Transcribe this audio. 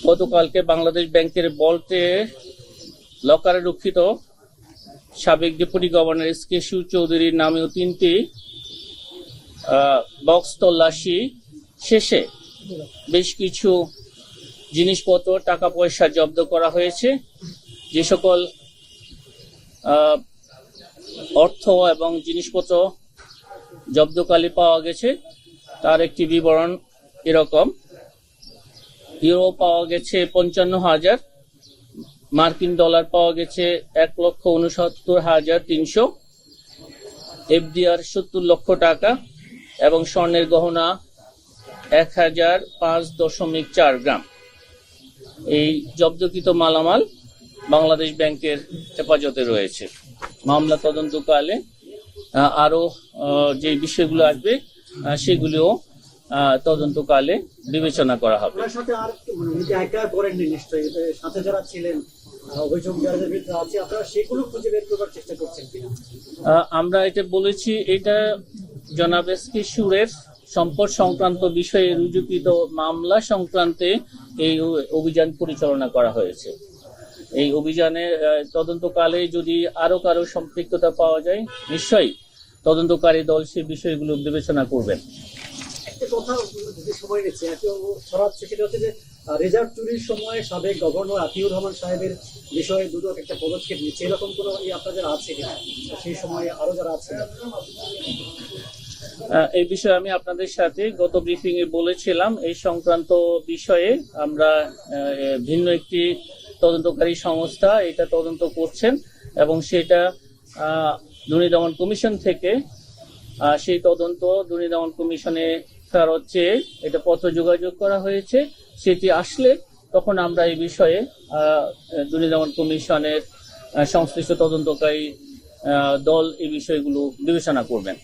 গতকালকে বাংলাদেশ ব্যাংকের বল্টে লকারে রক্ষিত সাবেক ডেপুটি গভর্নর এস.কে শিব চৌধুরীর নামেও 3টি বক্স তল্লাশি শেষে বেশ কিছু জিনিসপত্র, টাকা পয়সা জব্দ করা হয়েছে। যে সকল অর্থ এবং জিনিসপত্র জব্দকালে পাওয়া গেছে তার একটি বিবরণ এরকম: ইউরো পাওয়া গেছে 55,000, মার্কিন ডলার পাওয়া গেছে 1,69,300, এফডিআর 70 লক্ষ টাকা এবং স্বর্ণের গহনা 1005.4 গ্রাম। এই জব্দকৃত মালামাল বাংলাদেশ ব্যাংকের হেফাজতে রয়েছে। মামলা তদন্তকালে আরো যে বিষয়গুলো আসবে সেগুলিও তদন্তকালে বিবেচনা করা হবে। আমরা এটা বলেছি, এটা জনাব এস.কে শিবের সম্পদ সংক্রান্ত বিষয়ে রুজুকৃত মামলা সংক্রান্তে এই অভিযান পরিচালনা করা হয়েছে। এই অভিযানে তদন্তকালে যদি আরো কারো সম্পৃক্ততা পাওয়া যায়, নিশ্চয়ই তদন্তকারী দল সে বিষয়গুলো বিবেচনা করবেন। একটা কথা সময় গেছে, ছড়াচ্ছে, সেটা হচ্ছে যে রেজার্ভ চুরির সময় সাবেক গভর্নর আতিউর রহমান সাহেবের বিষয়ে দুটো একটা পদক্ষেপ নিচ্ছে, এরকম কোনো আপনাদের আছে কিনা? সেই সময় আরো যারা আছে এই বিষয়ে আমি আপনাদের সাথে গত ব্রিফিং এ বলেছিলাম। এই সংক্রান্ত বিষয়ে আমরা ভিন্ন একটি তদন্তকারী সংস্থা এটা তদন্ত করছেন এবং সেটা দুর্নীতি দমন কমিশন থেকে সেই তদন্ত দুর্নীতি দমন কমিশনে ফেরত চেয়ে এটা পত্র যোগাযোগ করা হয়েছে। সেটি আসলে তখন আমরা এই বিষয়ে দুর্নীতি দমন কমিশনের সংশ্লিষ্ট তদন্তকারী দল এই বিষয়গুলো বিবেচনা করবেন।